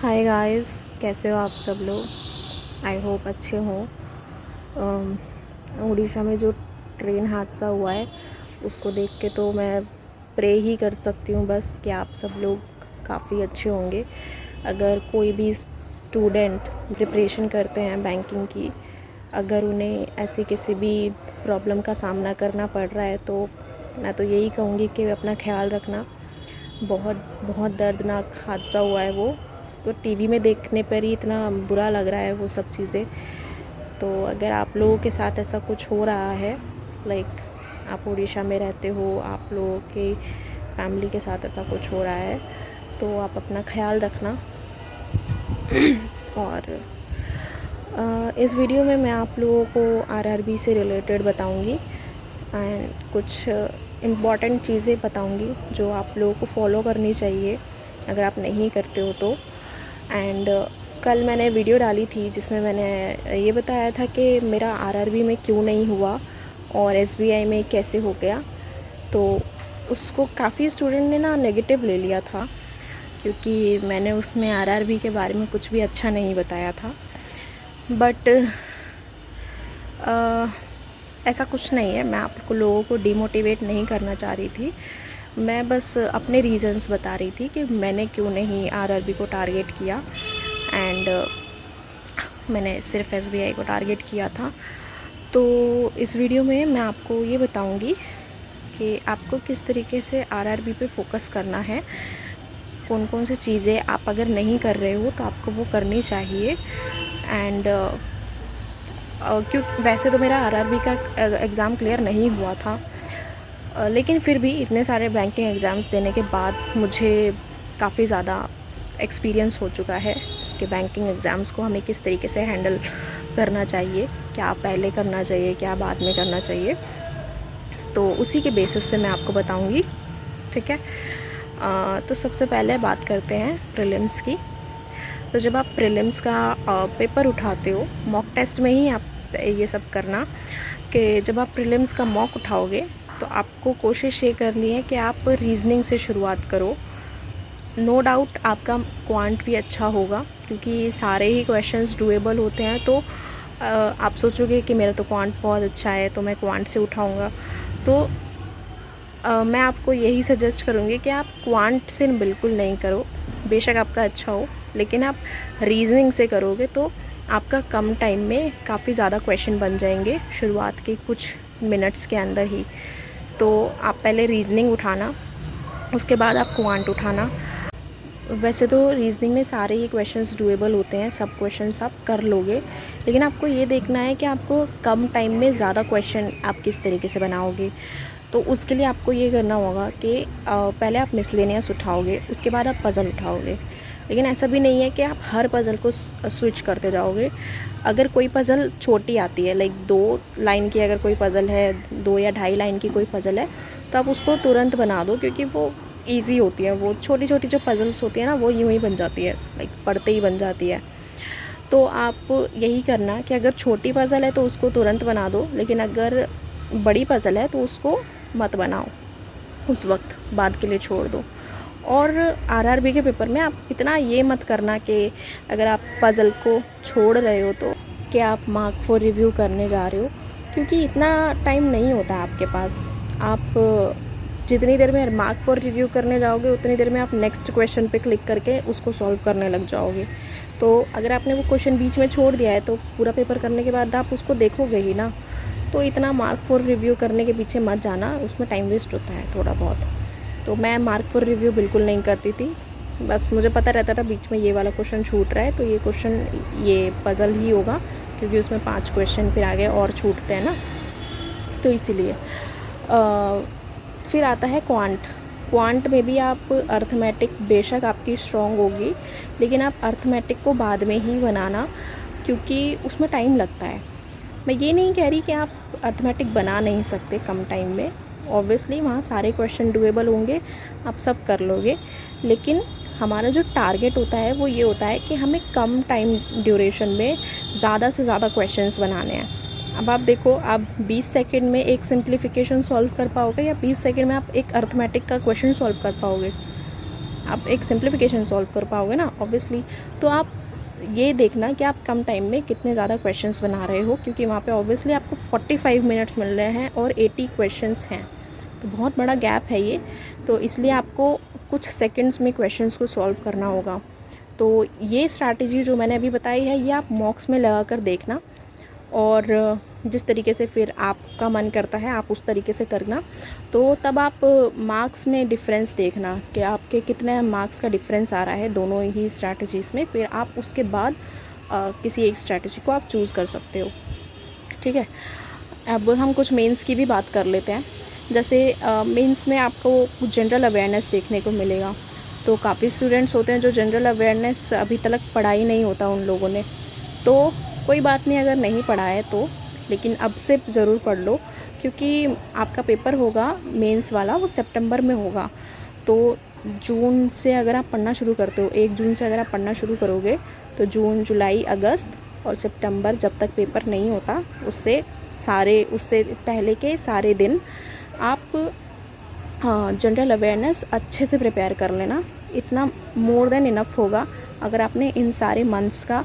Hi guys, कैसे हो आप सब लोग। आई होप अच्छे हों। उड़ीसा में जो ट्रेन हादसा हुआ है उसको देख के तो मैं प्रे ही कर सकती हूँ बस कि आप सब लोग काफ़ी अच्छे होंगे। अगर कोई भी स्टूडेंट प्रिपरेशन करते हैं बैंकिंग की, अगर उन्हें ऐसी किसी भी प्रॉब्लम का सामना करना पड़ रहा है तो मैं तो यही कहूँगी कि अपना ख्याल रखना। बहुत बहुत दर्दनाक हादसा हुआ है वो। उसको टीवी में देखने पर ही इतना बुरा लग रहा है वो सब चीज़ें। तो अगर आप लोगों के साथ ऐसा कुछ हो रहा है, लाइक आप उड़ीसा में रहते हो, आप लोगों के फैमिली के साथ ऐसा कुछ हो रहा है तो आप अपना ख्याल रखना। और इस वीडियो में मैं आप लोगों को आरआरबी से रिलेटेड बताऊंगी एंड कुछ इम्पॉर्टेंट चीज़ें बताऊंगी जो आप लोगों को फॉलो करनी चाहिए अगर आप नहीं करते हो तो। एंड कल मैंने वीडियो डाली थी जिसमें मैंने ये बताया था कि मेरा आरआरबी में क्यों नहीं हुआ और एसबीआई में कैसे हो गया। तो उसको काफ़ी स्टूडेंट ने ना नेगेटिव ले लिया था क्योंकि मैंने उसमें आरआरबी के बारे में कुछ भी अच्छा नहीं बताया था। बट ऐसा कुछ नहीं है, मैं आपको लोगों को डिमोटिवेट नहीं करना चाह रही थी। मैं बस अपने रीज़न्स बता रही थी कि मैंने क्यों नहीं आरआरबी को टारगेट किया एंड मैंने सिर्फ एसबीआई को टारगेट किया था। तो इस वीडियो में मैं आपको ये बताऊंगी कि आपको किस तरीके से आरआरबी पे फोकस करना है, कौन कौन सी चीज़ें आप अगर नहीं कर रहे हो तो आपको वो करनी चाहिए। एंड क्योंकि वैसे तो मेरा आरआरबी का एग्ज़ाम क्लियर नहीं हुआ था, लेकिन फिर भी इतने सारे बैंकिंग एग्ज़ाम्स देने के बाद मुझे काफ़ी ज़्यादा एक्सपीरियंस हो चुका है कि बैंकिंग एग्ज़ाम्स को हमें किस तरीके से हैंडल करना चाहिए, क्या पहले करना चाहिए, क्या बाद में करना चाहिए। तो उसी के बेसिस पे मैं आपको बताऊंगी, ठीक है। तो सबसे पहले बात करते हैं प्रीलिम्स की। तो जब आप प्रीलिम्स का पेपर उठाते हो, मॉक टेस्ट में ही आप ये सब करना कि जब आप प्रीलिम्स का मॉक उठाओगे तो आपको कोशिश ये करनी है कि आप रीजनिंग से शुरुआत करो। नो डाउट आपका क्वांट भी अच्छा होगा क्योंकि सारे ही क्वेश्चंस डूएबल होते हैं। तो आप सोचोगे कि मेरा तो क्वांट बहुत अच्छा है तो मैं क्वांट से उठाऊंगा। तो मैं आपको यही सजेस्ट करूँगी कि आप क्वांट से बिल्कुल नहीं करो। बेशक आपका अच्छा हो, लेकिन आप रीजनिंग से करोगे तो आपका कम टाइम में काफ़ी ज़्यादा क्वेश्चन बन जाएंगे शुरुआत के कुछ मिनट्स के अंदर ही। तो आप पहले रीजनिंग उठाना, उसके बाद आप क्वांट उठाना। वैसे तो रीजनिंग में सारे ही क्वेश्चंस डूएबल होते हैं, सब क्वेश्चंस आप कर लोगे, लेकिन आपको ये देखना है कि आपको कम टाइम में ज़्यादा क्वेश्चन आप किस तरीके से बनाओगे। तो उसके लिए आपको ये करना होगा कि पहले आप मिसलेनियस उठाओगे, उसके बाद आप पज़ल उठाओगे। लेकिन ऐसा भी नहीं है कि आप हर पज़ल को स्विच करते जाओगे। अगर कोई पज़ल छोटी आती है, लाइक 2 लाइन की अगर कोई पज़ल है, 2 या ढाई लाइन की कोई पज़ल है, तो आप उसको तुरंत बना दो क्योंकि वो ईज़ी होती है। वो छोटी छोटी जो पज़ल्स होती है ना, वो यूँ ही बन जाती है, लाइक पढ़ते ही बन जाती है। तो आप यही करना कि अगर छोटी पज़ल है तो उसको तुरंत बना दो, लेकिन अगर बड़ी पज़ल है तो उसको मत बनाओ, उस वक्त बाद के लिए छोड़ दो। और आरआरबी के पेपर में आप इतना ये मत करना कि अगर आप पज़ल को छोड़ रहे हो तो कि आप मार्क फॉर रिव्यू करने जा रहे हो, क्योंकि इतना टाइम नहीं होता है आपके पास। आप जितनी देर में मार्क फॉर रिव्यू करने जाओगे उतनी देर में आप नेक्स्ट क्वेश्चन पे क्लिक करके उसको सॉल्व करने लग जाओगे। तो अगर आपने वो क्वेश्चन बीच में छोड़ दिया है तो पूरा पेपर करने के बाद आप उसको देखोगे ही ना। तो इतना मार्क फॉर रिव्यू करने के पीछे मत जाना, उसमें टाइम वेस्ट होता है थोड़ा बहुत। तो मैं मार्क फॉर रिव्यू बिल्कुल नहीं करती थी, बस मुझे पता रहता था बीच में ये वाला क्वेश्चन छूट रहा है तो ये क्वेश्चन ये पज़ल ही होगा, क्योंकि उसमें 5 क्वेश्चन फिर आगे और छूटते हैं ना, तो इसीलिए। फिर आता है क्वांट। क्वांट में भी आप अर्थमेटिक बेशक आपकी स्ट्रॉन्ग होगी, लेकिन आप अर्थमेटिक को बाद में ही बनाना क्योंकि उसमें टाइम लगता है। मैं ये नहीं कह रही कि आप अर्थमेटिक बना नहीं सकते कम टाइम में, ऑब्वियसली वहाँ सारे क्वेश्चन डूएबल होंगे, आप सब कर लोगे। लेकिन हमारा जो टारगेट होता है वो ये होता है कि हमें कम टाइम ड्यूरेशन में ज़्यादा से ज़्यादा क्वेश्चंस बनाने हैं। अब आप देखो, आप 20 सेकंड में एक सिंप्लीफिकेशन सॉल्व कर पाओगे या 20 सेकंड में आप एक अर्थमेटिक का क्वेश्चन सॉल्व कर पाओगे? आप एक सिंप्लीफिकेशन सॉल्व कर पाओगे ना ऑब्वियसली। तो आप ये देखना कि आप कम टाइम में कितने ज़्यादा क्वेश्चंस बना रहे हो, क्योंकि वहाँ पे ऑब्वियसली आपको 45 मिनट्स मिल रहे हैं और 80 क्वेश्चंस हैं, तो बहुत बड़ा गैप है ये। तो इसलिए आपको कुछ सेकंड्स में क्वेश्चंस को सॉल्व करना होगा। तो ये स्ट्रैटेजी जो मैंने अभी बताई है, ये आप मॉक्स में लगा कर देखना, और जिस तरीके से फिर आपका मन करता है आप उस तरीके से करना। तो तब आप मार्क्स में डिफरेंस देखना कि आपके कितने मार्क्स का डिफरेंस आ रहा है दोनों ही स्ट्रैटेजीज़ में, फिर आप उसके बाद किसी एक स्ट्रैटेजी को आप चूज़ कर सकते हो। ठीक है, अब हम कुछ मेंस की भी बात कर लेते हैं। जैसे मेंस में आपको जनरल अवेयरनेस देखने को मिलेगा। तो काफ़ी स्टूडेंट्स होते हैं जो जनरल अवेयरनेस अभी तक पढ़ा ही नहीं होता उन लोगों ने। तो कोई बात नहीं अगर नहीं पढ़ा है तो, लेकिन अब से ज़रूर पढ़ लो, क्योंकि आपका पेपर होगा मेंस वाला वो सितंबर में होगा। तो जून से अगर आप पढ़ना शुरू करते हो, 1 जून से अगर आप पढ़ना शुरू करोगे तो जून, जुलाई, अगस्त और सितंबर जब तक पेपर नहीं होता उससे पहले के सारे दिन आप जनरल अवेयरनेस अच्छे से प्रिपेयर कर लेना। इतना मोर देन इनफ होगा। अगर आपने इन सारे मंथ्स का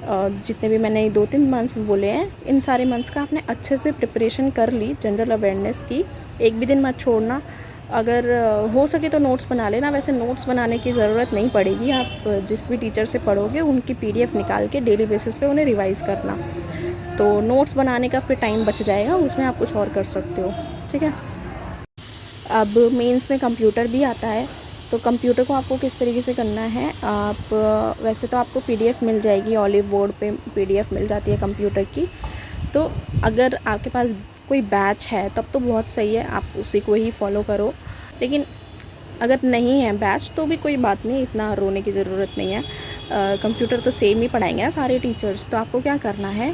जितने भी मैंने 2-3 मंथ्स बोले हैं, इन सारे मंथ्स का आपने अच्छे से प्रिपरेशन कर ली जनरल अवेयरनेस की, एक भी दिन मत छोड़ना। अगर हो सके तो नोट्स बना लेना। वैसे नोट्स बनाने की ज़रूरत नहीं पड़ेगी, आप जिस भी टीचर से पढ़ोगे उनकी PDF निकाल के डेली बेसिस पे उन्हें रिवाइज़ करना। तो नोट्स बनाने का फिर टाइम बच जाएगा, उसमें आप कुछ और कर सकते हो। ठीक है, अब मेंस में कंप्यूटर भी आता है। तो कंप्यूटर को आपको किस तरीके से करना है, आप वैसे तो आपको PDF मिल जाएगी, ऑलिव बोर्ड पे PDF मिल जाती है कंप्यूटर की। तो अगर आपके पास कोई बैच है तब तो बहुत सही है, आप उसी को ही फॉलो करो। लेकिन अगर नहीं है बैच तो भी कोई बात नहीं, इतना रोने की ज़रूरत नहीं है। कंप्यूटर तो सेम ही पढ़ाएंगे सारे टीचर्स। तो आपको क्या करना है,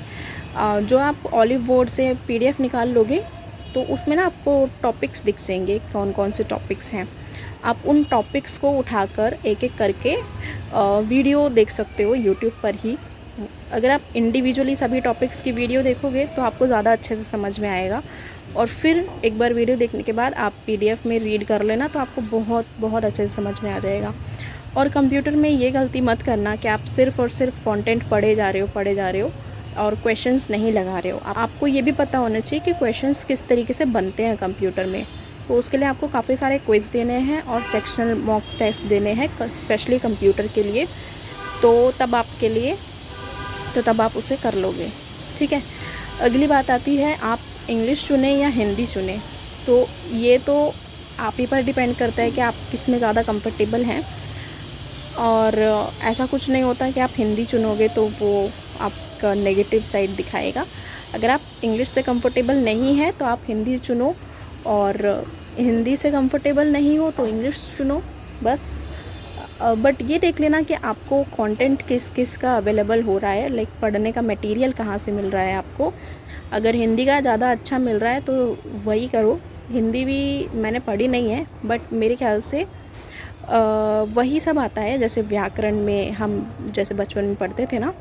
जो आप ऑलिव बोर्ड से PDF निकाल लोगे तो उसमें ना आपको टॉपिक्स दिख जाएंगे, कौन कौन से टॉपिक्स हैं। आप उन टॉपिक्स को उठाकर एक एक करके वीडियो देख सकते हो यूट्यूब पर ही। अगर आप इंडिविजुअली सभी टॉपिक्स की वीडियो देखोगे तो आपको ज़्यादा अच्छे से समझ में आएगा, और फिर एक बार वीडियो देखने के बाद आप PDF में रीड कर लेना तो आपको बहुत बहुत अच्छे से समझ में आ जाएगा। और कंप्यूटर में ये गलती मत करना कि आप सिर्फ़ और सिर्फ कंटेंट पढ़े जा रहे हो और क्वेश्चंस नहीं लगा रहे हो। आपको ये भी पता होना चाहिए कि क्वेश्चंस किस तरीके से बनते हैं कंप्यूटर में। तो उसके लिए आपको काफ़ी सारे क्विज़ देने हैं और सेक्शनल मॉक टेस्ट देने हैं स्पेशली कंप्यूटर के लिए। तो तब आप उसे कर लोगे। ठीक है, अगली बात आती है आप इंग्लिश चुने या हिंदी चुने। तो ये तो आप ही पर डिपेंड करता है कि आप किस में ज़्यादा कंफर्टेबल हैं। और ऐसा कुछ नहीं होता कि आप हिंदी चुनोगे तो वो आपका नेगेटिव साइड दिखाएगा। अगर आप इंग्लिश से कंफर्टेबल नहीं है तो आप हिंदी चुनो, और हिंदी से कंफर्टेबल नहीं हो तो इंग्लिश चुनो बस। बट ये देख लेना कि आपको कंटेंट किस किस का अवेलेबल हो रहा है, लाइक पढ़ने का मटेरियल कहाँ से मिल रहा है आपको। अगर हिंदी का ज़्यादा अच्छा मिल रहा है तो वही करो। हिंदी भी मैंने पढ़ी नहीं है बट मेरे ख्याल से वही सब आता है, जैसे व्याकरण में हम जैसे बचपन में पढ़ते थे ना,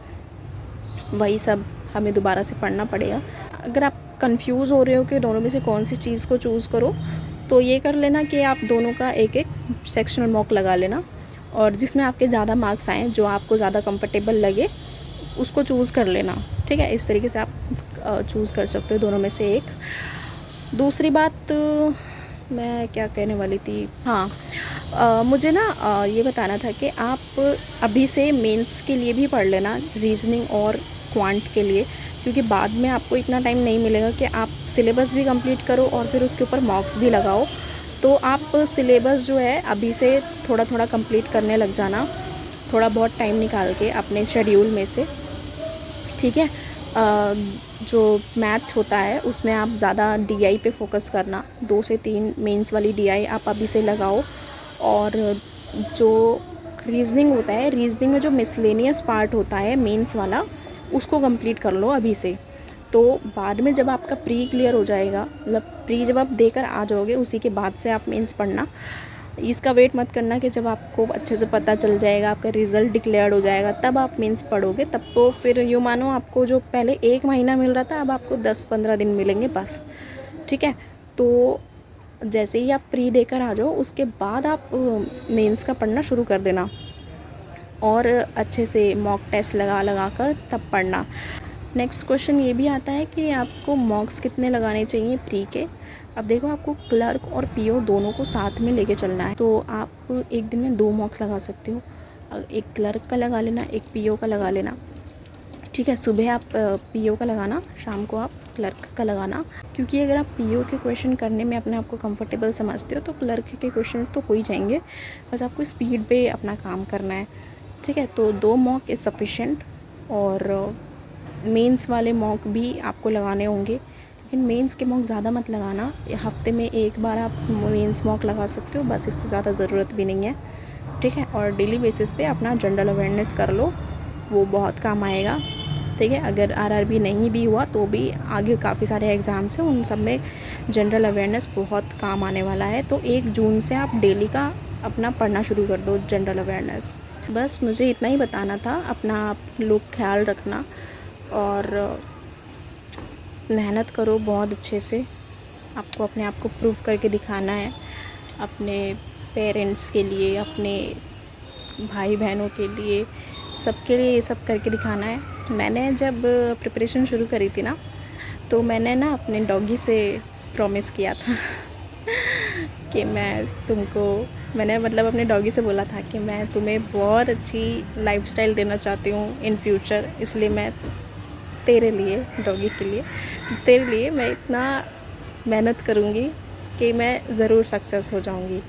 वही सब हमें दोबारा से पढ़ना पड़ेगा। अगर आप कंफ्यूज हो रहे हो कि दोनों में से कौन सी चीज़ को चूज़ करो, तो ये कर लेना कि आप दोनों का एक एक सेक्शनल मॉक लगा लेना, और जिसमें आपके ज़्यादा मार्क्स आएँ, जो आपको ज़्यादा कंफर्टेबल लगे उसको चूज़ कर लेना। ठीक है, इस तरीके से आप चूज़ कर सकते हो दोनों में से एक। दूसरी बात मैं क्या कहने वाली थी, हाँ, मुझे ना ये बताना था कि आप अभी से मेंस के लिए भी पढ़ लेना, रीजनिंग और क्वांट के लिए, क्योंकि बाद में आपको इतना टाइम नहीं मिलेगा कि आप सिलेबस भी कंप्लीट करो और फिर उसके ऊपर मॉक्स भी लगाओ। तो आप सिलेबस जो है अभी से थोड़ा थोड़ा कंप्लीट करने लग जाना, थोड़ा बहुत टाइम निकाल के अपने शेड्यूल में से। ठीक है, जो मैथ्स होता है उसमें आप ज़्यादा DI पे फोकस करना, 2 से 3 मेंस वाली DI आप अभी से लगाओ। और जो रीजनिंग होता है, रीजनिंग में जो मिसलेनियस पार्ट होता है मेंस वाला, उसको कंप्लीट कर लो अभी से। तो बाद में जब आपका प्री क्लियर हो जाएगा, मतलब प्री जब आप देकर आ जाओगे उसी के बाद से आप मेंस पढ़ना। इसका वेट मत करना कि जब आपको अच्छे से पता चल जाएगा, आपका रिज़ल्ट डिक्लेयर्ड हो जाएगा तब आप मेंस पढ़ोगे। तब तो फिर यूँ मानो आपको जो पहले 1 महीना मिल रहा था अब आपको 10-15 दिन मिलेंगे बस। ठीक है, तो जैसे ही आप प्री देकर आ जाओ उसके बाद आप मेंस का पढ़ना शुरू कर देना, और अच्छे से मॉक टेस्ट लगा लगा कर तब पढ़ना। नेक्स्ट क्वेश्चन ये भी आता है कि आपको मॉक्स कितने लगाने चाहिए प्री के। अब देखो, आपको क्लर्क और पीओ दोनों को साथ में लेके चलना है, तो आप एक दिन में 2 मॉक्स लगा सकते हो। एक क्लर्क का लगा लेना, एक पीओ का लगा लेना, ठीक है। सुबह आप पीओ का लगाना, शाम को आप क्लर्क का लगाना, क्योंकि अगर आप पीओ के क्वेश्चन करने में अपने आप को कंफर्टेबल समझते हो तो क्लर्क के क्वेश्चन तो हो ही जाएंगे, बस आपको स्पीड पे अपना काम करना है, ठीक है। तो 2 मॉक इज़ सफिशेंट। और मेंस वाले मॉक भी आपको लगाने होंगे, लेकिन मेंस के मॉक ज़्यादा मत लगाना। हफ्ते में एक बार आप मेंस मॉक लगा सकते हो, बस, इससे ज़्यादा ज़रूरत भी नहीं है, ठीक है। और डेली बेसिस पे अपना जनरल अवेयरनेस कर लो, वो बहुत काम आएगा, ठीक है। अगर आरआरबी नहीं भी हुआ तो भी आगे काफ़ी सारे एग्ज़ाम्स हैं, उन सब में जनरल अवेयरनेस बहुत काम आने वाला है। तो 1 जून से आप डेली का अपना पढ़ना शुरू कर दो जनरल अवेयरनेस। बस मुझे इतना ही बताना था। अपना आप लोग ख्याल रखना और मेहनत करो बहुत अच्छे से। आपको अपने आप को प्रूव करके दिखाना है, अपने पेरेंट्स के लिए, अपने भाई बहनों के लिए, सबके लिए ये सब करके दिखाना है। मैंने जब प्रिपरेशन शुरू करी थी ना, तो मैंने ना अपने डॉगी से प्रॉमिस किया था कि मैंने मतलब अपने डॉगी से बोला था कि मैं तुम्हें बहुत अच्छी लाइफस्टाइल देना चाहती हूँ इन फ्यूचर, इसलिए मैं तेरे लिए, डॉगी के लिए, तेरे लिए मैं इतना मेहनत करूँगी कि मैं ज़रूर सक्सेस हो जाऊँगी।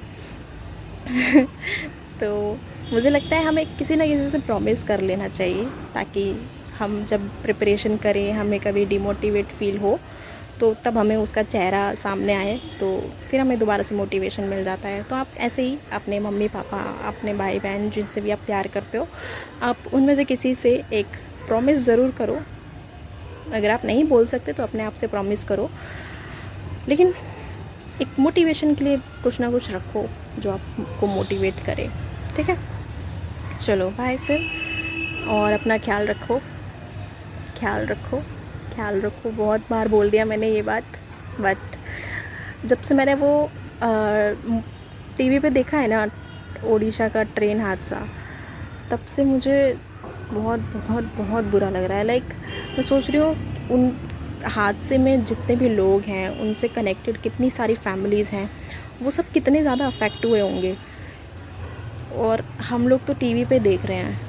तो मुझे लगता है हमें किसी ना किसी से प्रॉमिस कर लेना चाहिए, ताकि हम जब प्रिपरेशन करें, हमें कभी डिमोटिवेट फील हो तो तब हमें उसका चेहरा सामने आए, तो फिर हमें दोबारा से मोटिवेशन मिल जाता है। तो आप ऐसे ही अपने मम्मी पापा, अपने भाई बहन, जिनसे भी आप प्यार करते हो, आप उनमें से किसी से एक प्रॉमिस ज़रूर करो। अगर आप नहीं बोल सकते तो अपने आप से प्रॉमिस करो, लेकिन एक मोटिवेशन के लिए कुछ ना कुछ रखो जो आपको मोटिवेट करे, ठीक है। चलो बाय फिर, और अपना ख्याल रखो, ख्याल रखो, ख्याल रखो। बहुत बार बोल दिया मैंने ये बात, बट जब से मैंने वो टीवी पे देखा है ना ओडिशा का ट्रेन हादसा, तब से मुझे बहुत बहुत बहुत बुरा लग रहा है। लाइक मैं सोच रही हूँ उन हादसे में जितने भी लोग हैं, उनसे कनेक्टेड कितनी सारी फैमिलीज़ हैं, वो सब कितने ज़्यादा अफेक्ट हुए होंगे, और हम लोग तो टीवी पे देख रहे हैं,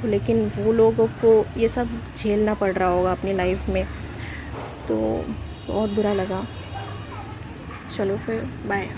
लेकिन वो लोगों को ये सब झेलना पड़ रहा होगा अपनी लाइफ में। तो बहुत बुरा लगा। चलो फिर बाय।